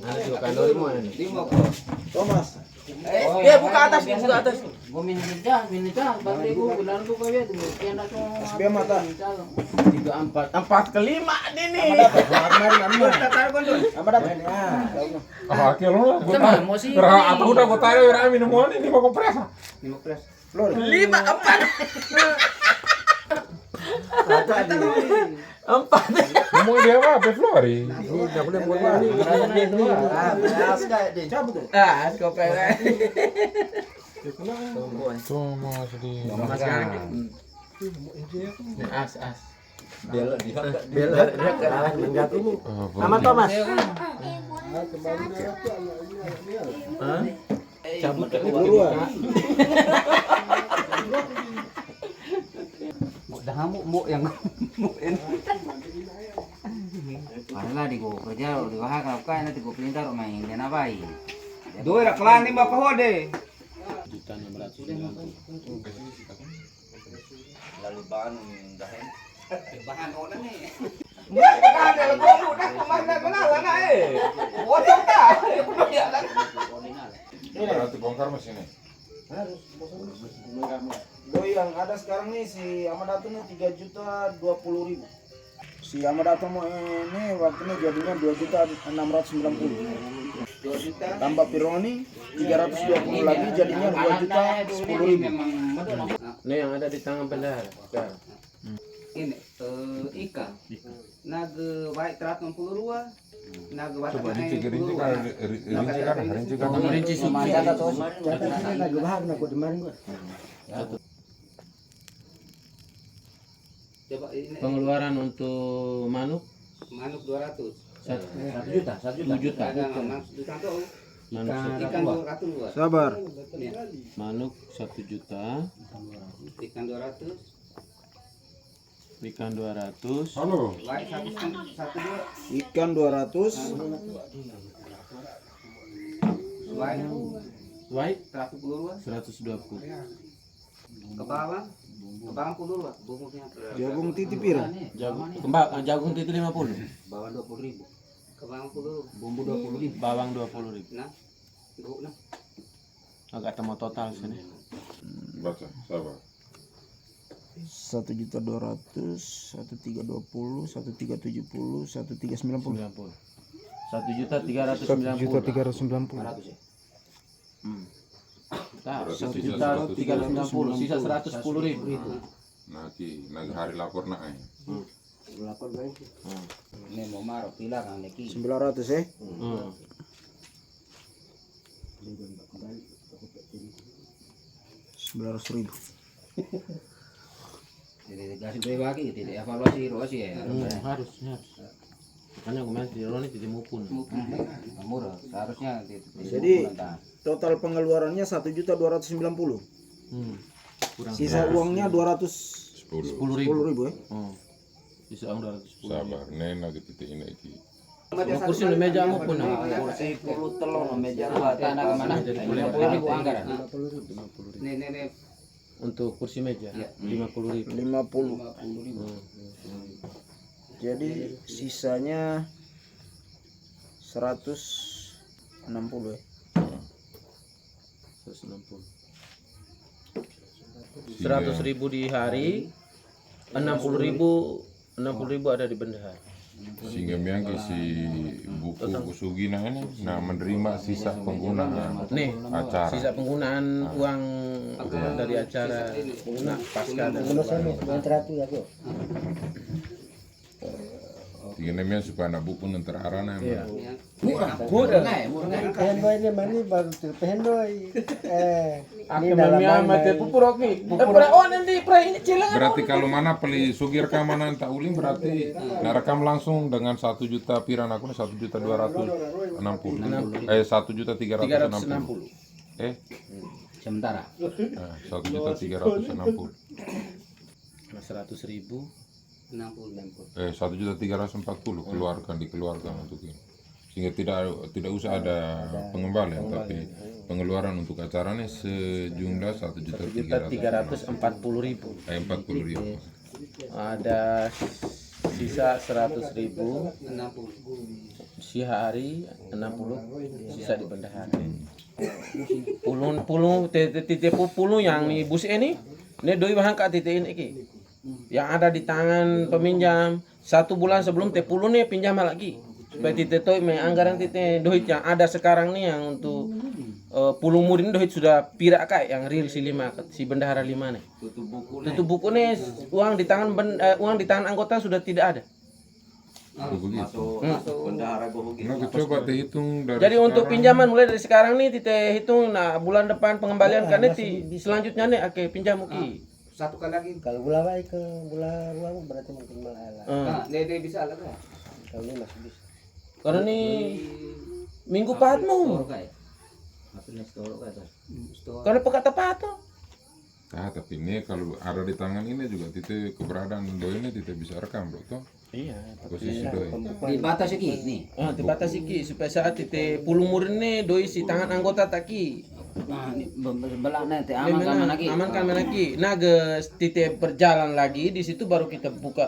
Ada juga kan 2000 ini. Thomas. Buka atas, buka atas. Gua minta, balik gua bilang gua kaya tuh. Kaya nak SB mata. 34. 4 ke 5 ini. Apa dapat? Ah, aquilo lá. Sama, mau sih. Apa udah gua tahu ya minum ini mau kompresa. Flor. 5 4. 4. Mau dia apa, Flori? Udah boleh buat ini. Cabut tuh. Skopel. Toma sedih. Mas kan. As. Belok menjatuhmu. Nama Thomas. Cabut ke dah hamuk yang ini. Parah di gua kerja di gua hakap kan nanti gua pintar main dan apa ini. Doi raklan ni ba kahode. 1.690. Lalu bahan dahin. Bahan orang ni. Ada lebih udah kemana kenalan Bocor dah. Nanti bongkar mesinnya. Harus. Doi yang ada sekarang nih si Amadato nih 3.020.000. Si Amadato mau ini waktu ini jadinya 2.690. 2 juta tambah Pironi 320 lagi jadinya 2.010.000. Ini yang ada di tangan bendahara. Ini ikan. Naga baik 162. Naga baik. Coba rinci kan. Rinci suci. Naga bahag na ko di maring ko. Coba ini Pengeluaran untuk manuk manuk 200. 1 juta. Ikan 200. Sabar. Manuk 1 juta. Ikan 200. Ikan 200. Halo. Baik 1 Ikan 200. baik White 122. 120. Kebawang 10 bungkusnya. Jagung titip pira? Jagung titik 50. Bawang 20.000. Kebawang 10. Bumbu 20.000. Bawang 20.000. Nah. Dulu nah. Agak temu total sini. Baca, sabar. 1.200.000, 1.320, 1.370, 1.390. 1.390.000. 1.390. Nah, 1.390, sisa 110.000. Nanti hari lapor nak. Lapor guys. Ini mau marah pila kan lagi. 900 eh. 900.000. Jadi kasih gue lagi tidak evaluasi ya. Harus. Makanya kemarin di Roni tidak maupun. Murah seharusnya. Jadi total pengeluarannya 1.290.000. Sisa uangnya 210.000 10. eh. Sisa uang 210. Sabar, nena ke titik ini lagi. Kursi di meja maupun. Kursi 10 telur meja dua tanah kemana? 50.000 anggaran. Nih. Untuk kursi meja Ya. 50.000. 50. Jadi sisanya 160 ya. 160. 100.000 di hari, 60.000 ada di bendahara. Sehingga biang si buku Kusugina ini nah menerima sisa penggunaan Nih, acara. sisa penggunaan uang dari acara pasca dan Tiga namanya supaya anak buku nanti arana Iya. Murah. Pendoy mani baru pendoy. mati pupurok nih. Nanti ini cilang. Berarti kalau mana beli sugir mana tak uling berarti nah rekam langsung dengan 1 juta piran aku 1.260. 1.360. Sementara. 1.360. 100.000. 1.340 dikeluarkan untuk ini. Sehingga tidak usah ada pengembalian tapi pengeluaran untuk acaranya sejumlah 1.340.000. 40.000. Ada sisa 100.000. 60. sehari 60 sisa di bendahara. Pulung titik pulung yang di bus ini doi bahan kak titik ini ki. Yang ada di tangan peminjam 1 bulan sebelum te pulung nih pinjam lagi. Supaya titik toi anggaran titik dohit yang ada sekarang nih yang untuk pulung murin dohit sudah pirak kak yang real si 5 si bendahara 5 nih. Tutup buku nih uang di tangan anggota sudah tidak ada. Begitu. Bendahara gue Nah, coba dihitung dari Jadi untuk sekarang. pinjaman mulai dari sekarang nih tite hitung nah bulan depan pengembalian kan nih selanjutnya nih ake pinjam ki. Satu kali lagi. Kalau gula baik ke gula ruang berarti mungkin malah. Nah, Dede bisa lah kan? Kalau ini masih bisa. Karena nih minggu patmu. Karena pekat tepat tuh. Ah, tapi ini kalau ada di tangan ini juga titik keberadaan doi ini tidak bisa rekam, bro. Toh Iya, posisi doi. Dibatasi ki nih. dibatasi ki supaya saat tite pulung murin nih doi si tangan anggota taki. Nah, belah nanti aman kan lagi. Aman kan lagi. Nah, ges tite berjalan lagi di situ baru kita buka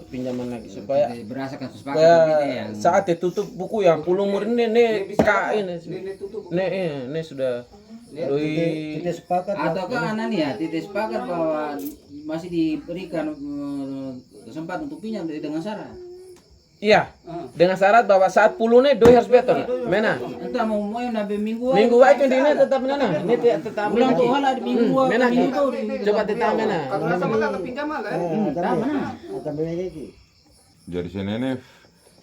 pinjaman lagi supaya Berasakan sepakat supaya gitu yang saat ditutup buku yang pulung murin nih kak ini. Nih sudah doi Kita sepakat. ataukah anak nih ya titik sepakat bahwa masih diberikan kesempatan untuk pinjam dengan syarat. iya dengan syarat bahwa saat pulungnya doi harus beton. Mena. Entah mau nabi minggu Minggu baik di ini tetap nana. Ini tetap bulan tuh hala di minggu Mena. minggu Coba tetap mena. Akan lagi. Jadi senene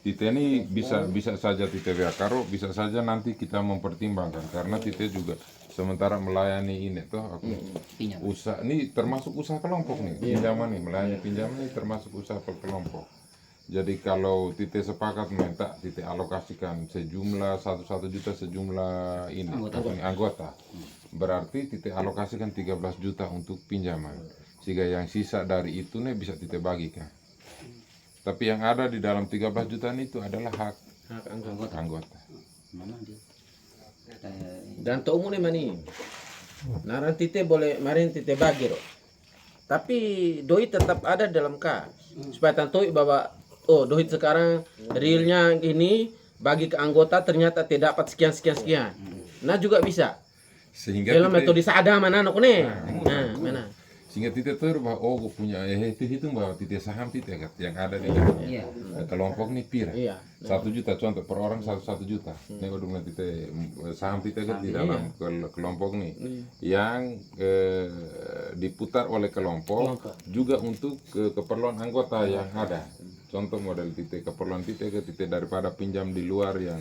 Tite ini bisa saja Tite Karo, bisa saja nanti kita mempertimbangkan karena Tite juga sementara melayani ini toh aku pinjam. usaha ini termasuk usaha kelompok nih pinjaman nih melayani pinjaman ini termasuk usaha kelompok. Jadi kalau Tite sepakat minta Tite alokasikan sejumlah 1 juta sejumlah ini anggota. Berarti Tite alokasikan 13 juta untuk pinjaman. Sehingga yang sisa dari itu nih bisa Tite bagikan. Tapi yang ada di dalam 13 jutaan itu adalah hak anggota. Mana dia? Dan to umum nih mani. Naran tite boleh marin tite bagi ro. Tapi doi tetap ada dalam kas. Supaya tantoi bahwa oh doi sekarang realnya ini bagi ke anggota ternyata tidak dapat sekian. Nah juga bisa. Sehingga Dalam Tite- metode sada mana nak nih. Nah, mana? Sehingga Tite tahu bahwa oh gue punya itu hitung bahwa Tite saham Tite yang ada di dalam Iya. kelompok nih pira. Iya. 1 juta contoh per orang 1 juta. Ini udah mulai Tite saham Tite kan di dalam kelompok nih yang diputar oleh kelompok juga untuk keperluan anggota yang ada. Contoh model Tite keperluan Tite ke Tite daripada pinjam di luar yang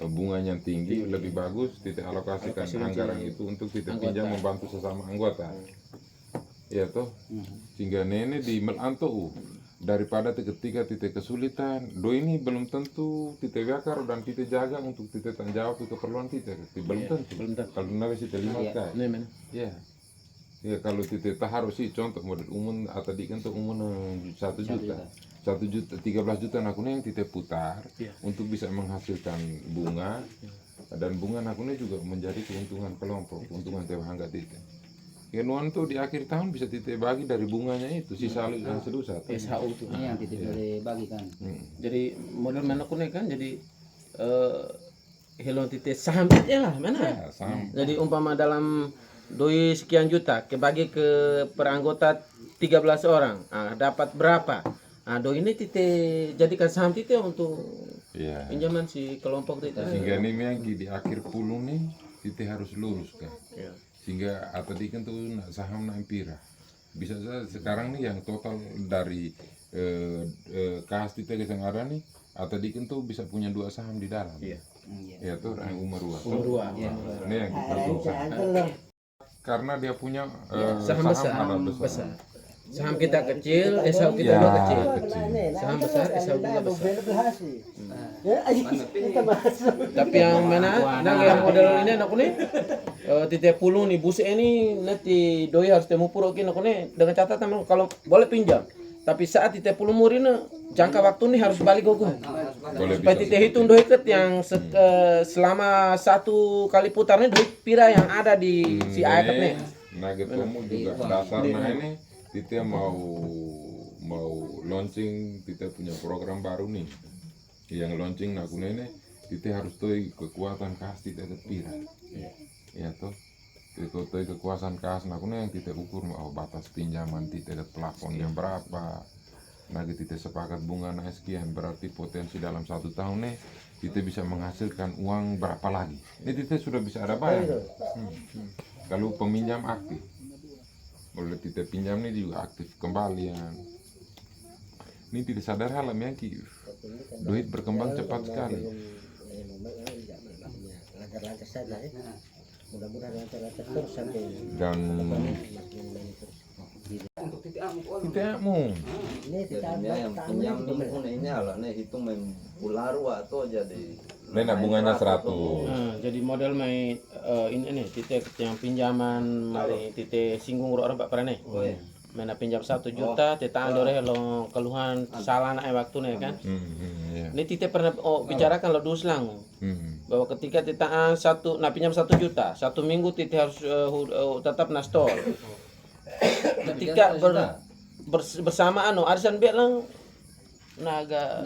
bunganya tinggi lebih bagus Tite alokasikan anggaran itu untuk Tite pinjam membantu sesama anggota. Ya toh, sehingga nenek di melanto daripada ketika Tite kesulitan, do ini belum tentu Tite Bakar dan Tite jaga untuk Tite tanggung jawab keperluan Tite, belum tentu. Kalau nabi Tite 5 kali. Nih mana? Ya, ya kalau Tite tak harus sih contoh model umum atau di kan umum 1 juta. 1 juta 13 juta nakunya yang Tite putar untuk bisa menghasilkan bunga dan bunga nakunya juga menjadi keuntungan kelompok, keuntungan tewangga Tite. Kenuan tuh di akhir tahun bisa Tite bagi dari bunganya itu sisa yang sedusa. SHU tuh. Ini yang titik boleh bagikan. Jadi model mana kuning kan jadi helon tite saham tite lah mana. Saham. Jadi umpama dalam doi sekian juta kebagi ke per anggota 13 orang, dapat berapa? Doi ini tite jadikan saham tite untuk Iya. pinjaman si kelompok tite. Sehingga ini yang di akhir pulung nih Tite harus lurus kan. Iya. Sehingga tadi kan tuh saham nampira. Bisa saja sekarang nih yang total dari kas Tite yang ada nih tadi kan tuh bisa punya 2 saham di dalam. Iya. Ya tuh yang Umarua. Umarua. Ini yang diperlukan. Karena dia punya Saham besar. ada Besar. Saham kita kecil, SHU kita juga kecil. Saham besar, SHU juga besar. Kita masuk. Tapi yang mana? Nah, yang model ini aku nih tite pulung nih bus ini nanti doi harus temu puro kini aku nih dengan catatan kalau boleh pinjam. Tapi saat tite pulung murin jangka waktu nih harus balik gue. boleh Supaya tite hitung doi ket yang selama 1 kali putarnya doi pira yang ada di si ayat nih. Nah ketemu juga dasarnya ini Tite mau launching Tite punya program baru nih yang launching nak kunene tite harus toi kekuatan kas tite pira. Ya toh. Tite toi kekuatan kas nak kunene yang tite ukur batas pinjaman tite ke plafon yang berapa. Nah tite sepakat bunga na sekian berarti potensi dalam 1 tahun nih tite bisa menghasilkan uang berapa lagi. Ini tite sudah bisa ada bayar. Kalau peminjam aktif, boleh tite pinjam nih juga aktif kembalian. Ini tidak sadar hal yang duit berkembang cepat sekali. Lancar-lancar saja ya. Mudah-mudahan lancar-lancar terus sampai Dan tidakmu ini kita Jadinya yang pinjam nih ini ala nih hitung main bularu atau jadi Nena bunganya 100. Nah, jadi model main ini nih tite yang pinjaman mari tite singgung orang Pak pernah nih. Mana pinjam 1 juta, tite andore lo keluhan salah nak waktu nih kan. Iya. Ini tite pernah bicarakan lo duslang bahwa ketika tite pinjam 1 juta, 1 minggu tite harus tetap nastol. Ketika bersamaan arisan bilang naga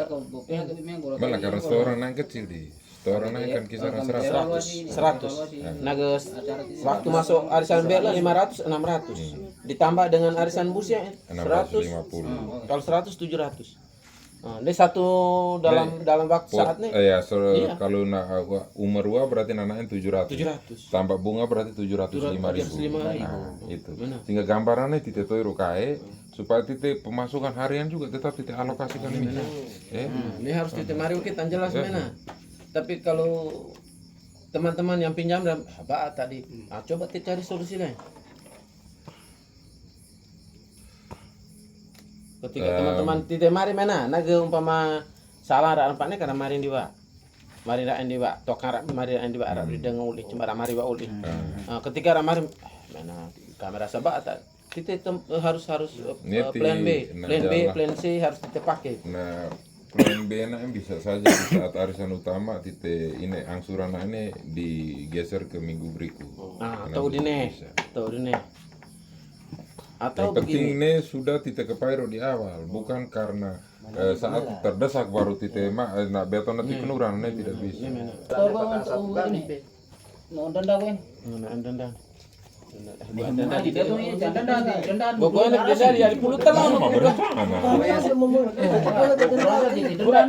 Malah ke restoran yang kecil di restoran yang kan kisaran 100. 100 naga waktu masuk arisan bela 500 600 ditambah dengan arisan bus ya 100 650. kalau 100 700. Nah, ini satu dalam waktu saat nih Iya, Iya. kalau umur gua berarti nanaknya 700. 700. Tambah bunga berarti 705.000. 705.000. Nah, itu. Benar. Sehingga gambarannya tite toi rukae supaya tite pemasukan harian juga tetap tite alokasikan ini. Ini harus ditemari kita jelas mana. Tapi kalau teman-teman yang pinjam dan apa tadi, coba kita cari solusi lain. Ketika teman-teman tidak mari mana, naga umpama salah ada nampaknya karena mari diwa, mari rak diwa, tokar mari rak diwa arab dengan uli cuma mari wa uli. Ketika mari mana kamera sabak tak, kita harus plan B, plan C harus kita pakai. Nah, plan B nya bisa saja di saat arisan utama tite ini angsuran ini digeser ke minggu berikut. Tahu dine, tahu dine. Atau Yang penting begini. ini sudah tite kepairo di awal, bukan karena saat terdesak baru tite nak beton nanti kenuran ini tidak bisa. Coba untuk ini. Nonton dah kan. Dandang. Tadi dia tuh ini dandan. Pokoknya dia dari puluh tahun.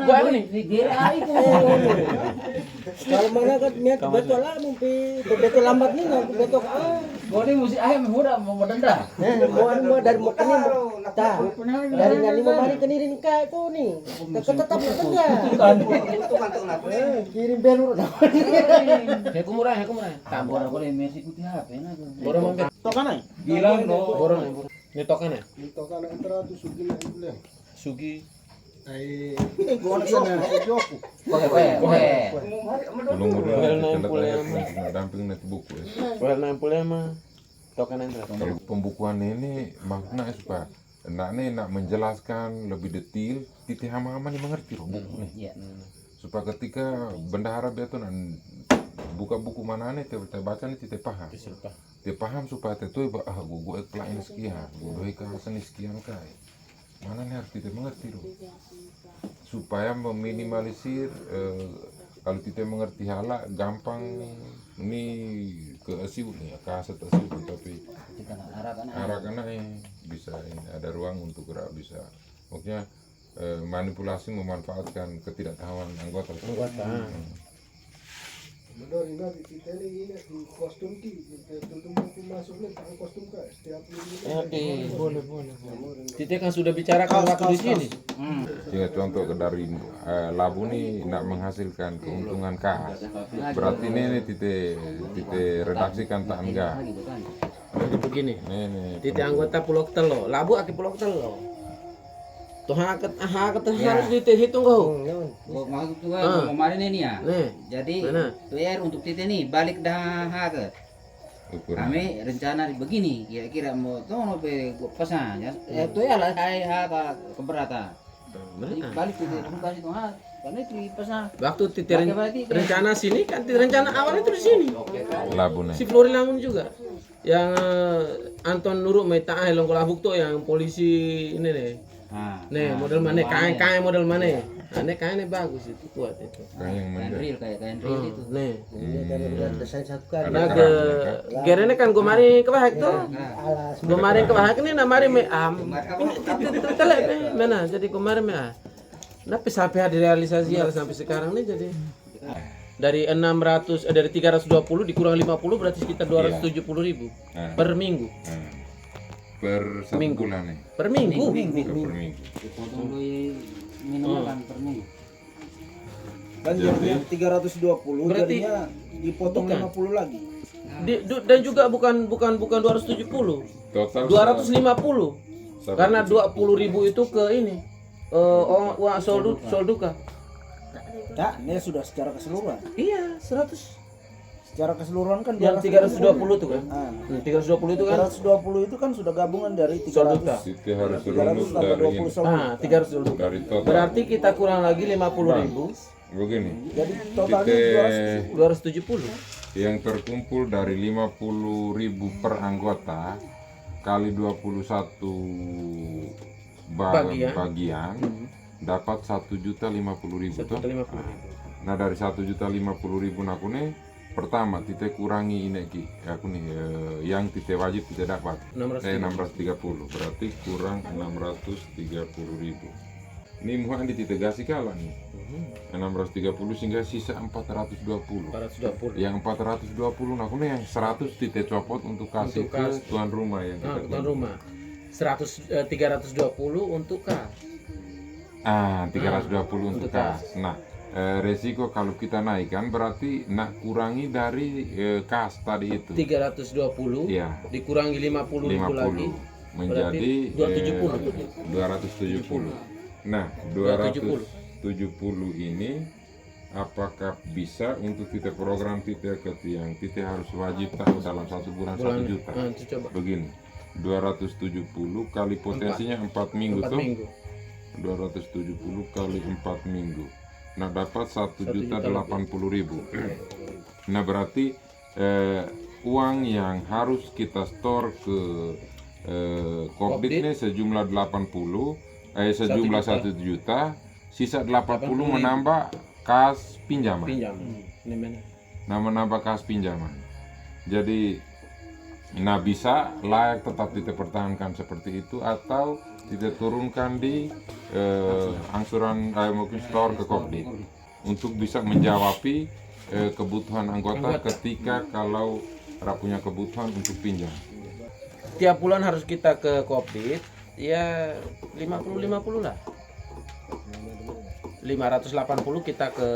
Gua ini. kalau mana kan niat betul lah mumpi betul lambat nih betul Gua ini musik ayam muda mau denda. mau dari mau kini dari nani mau mari ke nirin kai ko nih tetap tengah kirim belur Heku murah. Tambor aku le Messi putih HP na. Borong mampir. Tokan ay. Bilang no. Borong. Ini tokan ya? itu kan antara tu sugi lah bulan Sugi. ai gua nak sana joku Kowe. Belum udah damping net buku ya. Well 65 tokan yang terakhir. Kalau pembukuan ini makna supaya nak menjelaskan lebih detail titi hama-hama nih mengerti loh buku nih. Iya. Supaya ketika bendahara beton buka buku mana nih kita baca nih kita paham. Dia paham supaya itu gue pelain sekian, gue kawasan sekian kai. Mana nih harus kita mengerti loh. Supaya meminimalisir kalau kita mengerti hala gampang ini ke asiu nih, ke aset asiu tapi Kita arah arah bisa ini, ada ruang untuk gerak bisa. Maksudnya manipulasi memanfaatkan ketidaktahuan anggota. Benar ini kita ini kostum ki tentu masuk nih pakai kostum ka setiap minggu Boleh. Tite kan sudah bicarakan waktu di sini. Sehingga contoh dari labu nih nak menghasilkan keuntungan kas. Berarti ini tite redaksikan tak enggak. Jadi begini. Nih. Tite anggota Pulau Telo, labu aki Pulau Telo. Tuh haket harus dihitung kau. Gua maksud gua kemarin ini ya. Nih. Jadi Mana? PR untuk kita nih balik dah haket. Ukuran. Kami rencana begini, kira-kira mau tono pe pesan ya. Itu ya lah hai keberatan. Jadi balik kita buka situ karena itu pesan. Waktu tite rencana sini kan rencana awalnya itu di sini. Labu nih. Si Flori Langun juga. Yang Anton Nuruk Meta Long Kolabuk tuh yang polisi ini nih. Nih model mana? Kain model mana? Ini kainnya bagus itu, kuat itu. Kayak yang Kain mana? real kayak kain real itu. Nih. Ada Nah, ke kerangnya, gerene kan gomari kebahak tuh. Gomari kebahak ini namari me am. Ini telek mana? Jadi gomari me ah. Tapi sampai ada realisasi sampai sekarang nih jadi dari 320 dikurang 50 berarti sekitar 270.000 per minggu. Per satu bulan nih. Per minggu. Per minggu. Dipotong doi minimal kan per minggu. Kan jadinya 320 Berarti- jadinya dipotong bukan. 50 lagi. Dan juga bukan 270. Total 250. satu Karena 20.000 itu ke ini. Uang solduka. Nah, ini sudah secara keseluruhan. Iya, 100. Secara keseluruhan kan Yang 320 itu kan. Ah, 320 itu kan 320 itu kan sudah gabungan dari solduka. 300. Siti harus 300 runut tambah dari 20 ini, solduka. 300 solduka. dari total. Berarti kita kurang lagi 50.000, Begini, Jadi totalnya Siti 270. yang terkumpul dari 50.000 per anggota kali 21 bagian dapat 1.050.000 toh. 150.000. Nah dari 1.050.000 aku nih pertama tite kurangi ini ki aku nih yang tite wajib tite dapat 630 berarti kurang 630.000. Ini muhan di tite gasi kalah nih 630 sehingga sisa 420. 420. Yang 420 aku nih yang 100 tite copot untuk kasih ke tuan rumah yang Nah, kita tuan rumah. 320 untuk kas. 320 untuk kas. Nah, resiko kalau kita naikkan berarti nak kurangi dari kas tadi itu. 320 Iya, dikurangi 50.000 lagi 50 menjadi 270. 270. Nah, 270 ini apakah bisa untuk kita program kita ke yang kita harus wajib tahu dalam 1 bulan 1 juta. Nanti coba Begini, 270 kali potensinya 4 minggu 4 tuh. minggu. 270 kali 4 minggu. Nah, dapat 1.080.000. Nah, berarti uang yang harus kita store ke Kopdit ini sejumlah 1 juta, sisa 80 menambah kas pinjaman. Pinjam. Ini mana? Nah, menambah kas pinjaman. Jadi, nah bisa layak tetap kita pertahankan seperti itu atau kita turunkan di angsuran mungkin store ke Kopdit untuk bisa menjawabi kebutuhan anggota ketika kalau punya kebutuhan untuk pinjam. Tiap bulan harus kita ke Kopdit, ya 50-50 lah. 580 kita ke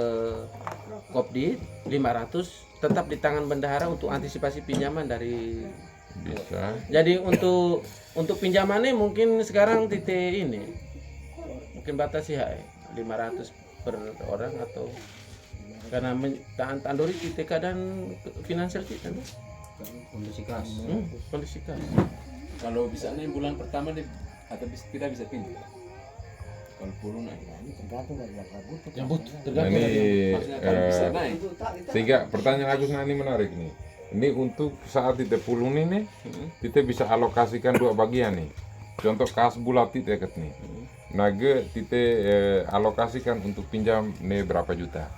Kopdit, 500 tetap di tangan bendahara untuk antisipasi pinjaman dari. Bisa. Jadi untuk pinjamannya mungkin sekarang titik ini mungkin batasi ya 500 per orang atau karena tandori titik keadaan finansial kita tuh. Kondisi kas. Kondisi kas. Kalau bisa nih bulan pertama nih atau kita bisa pinjam. Kalau puluh naik. Yang butuh Nah, tergantung. ini Kalau bisa naik. sehingga pertanyaan Agus ini menarik nih. Ini untuk saat tite pulung ini nih, tite bisa alokasikan 2 bagian nih. Contoh kas bulat tite ket nih. Nage tite alokasikan untuk pinjam nih berapa juta.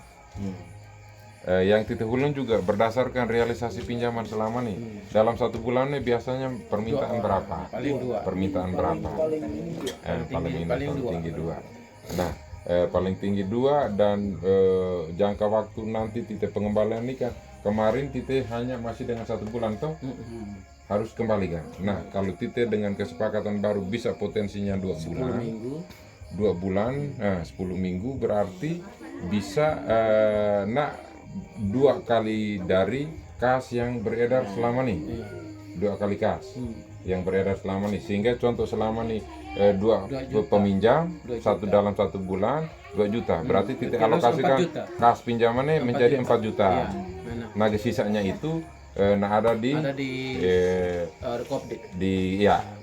Yang tite hulun juga berdasarkan realisasi pinjaman selama nih. Dalam 1 bulan nih biasanya permintaan berapa? Paling 2. Permintaan berapa? Paling tinggi 2. Nah, paling tinggi 2 dan jangka waktu nanti tite pengembalian ini kan kemarin tite hanya masih dengan 1 bulan toh harus kembalikan. Nah, kalau tite dengan kesepakatan baru bisa potensinya 2 bulan. Minggu 2 bulan, 10 minggu berarti bisa 2 kali dari kas yang beredar selama nih. 2 kali kas yang beredar selama nih, sehingga contoh selama nih 2 peminjam, 1 dalam 1 bulan 2 juta, berarti titik alokasikan 4 juta. kas pinjamannya menjadi 4 juta. Nah, Nah, sisanya itu ada di Kopdit.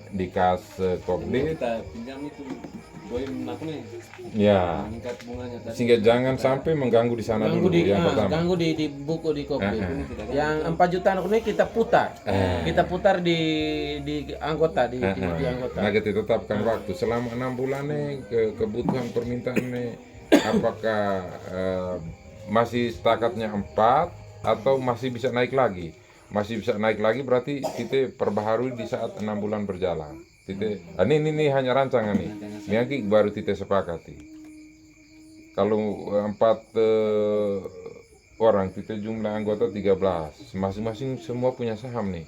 di kas Kopdit Kita pinjam itu boy aku nih ya, meningkat bunganya tadi. sehingga jangan sampai mengganggu di sana Ganggu dulu yang pertama. ganggu di buku di Kopdit. Yang 4 juta ini kita putar. Kita putar di anggota di anggota. Nah, kita tetapkan waktu selama 6 bulan nih kebutuhan permintaan nih apakah masih stakatnya 4 atau masih bisa naik lagi? Masih bisa naik lagi berarti kita perbaharui di saat 6 bulan berjalan. Ini hanya rancangan nih. Miangki baru kita sepakati. Kalau 4 orang kita jumlah anggota 13, masing-masing semua punya saham nih.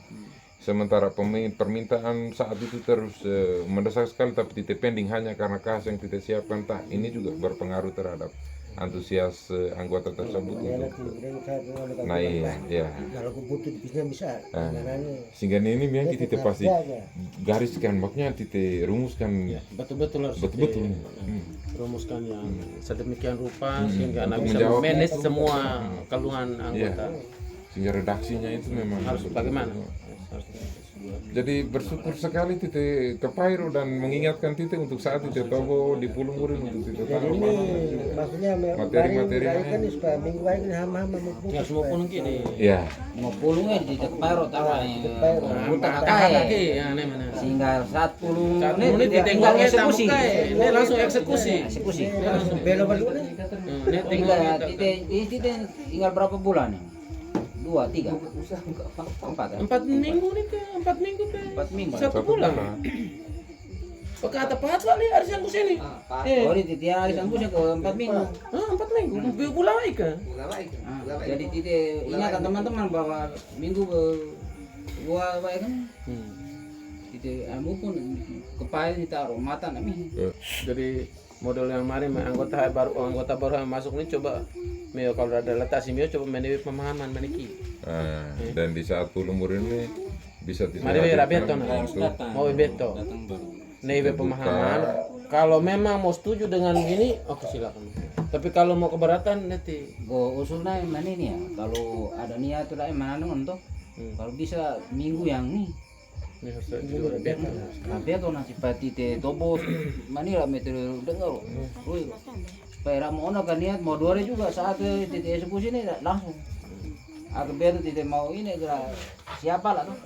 Sementara permintaan saat itu terus mendesak sekali, tapi kita pending hanya karena kas yang kita siapkan tak. Ini juga berpengaruh terhadap antusias anggota tersebut untuk naik, ya. Kalau butuh bisnya bisa. Sehingga ini memang kita pasti gariskan, makanya kita rumuskan Betul-betul harus betul-betul. rumuskan yang sedemikian rupa sehingga Untuk Anda bisa menjawab manage semua keluhan anggota. Sehingga redaksinya itu memang Harus bagaimana? Jadi bersyukur sekali Tite ke Pairo dan mengingatkan Tite untuk saat Tite Tobo di Pulau Murin untuk Tite tahu Ini maksudnya materi-materi kan supaya minggu baik ini hama-hama Ya semua pun gini. ya. Mau pulungnya di Tekparo tawa buta Ada kakai lagi ya nih mana. sehingga 40 Satu menit menit dia ditengok eksekusi. ini langsung eksekusi. Eksekusi. Ini langsung belok balik nih. Ini tinggal Tinggal tinggal berapa bulan nih? 2, 3, 4 4 minggu nih ke 4 minggu ke 4 minggu. 1 bulan. Pekata pahat kali hari yang sini. Oh, di titik hari sanggup ke 4 minggu. 4 minggu. Bulan lagi ke. Jadi titik ingatkan teman-teman bahwa minggu gua baik kan. Titik amu pun kepail ditaruh mata nami. Jadi model yang kemarin anggota baru yang masuk ini coba Mio kalau ada letak si Mio coba mendewi pemahaman meniki. Dan di saat Pulau Murin ini bisa Mari rabeto nah. untuk Mau beto. Datang baru. Neve pemahaman. Kalau memang mau setuju dengan gini, oke silakan. Tapi kalau mau keberatan nanti Go usulnya mana ini ya? Kalau ada niat tuh lah mana untuk kalau bisa minggu yang nih. ini harus juga beto. Tapi atau nanti pati te tobo manila metode dengar. Supaya ramu ono kan niat mau 2 hari juga saat titik eksekusi ini langsung. Aku biar tidak mau ini siapa lah tuh.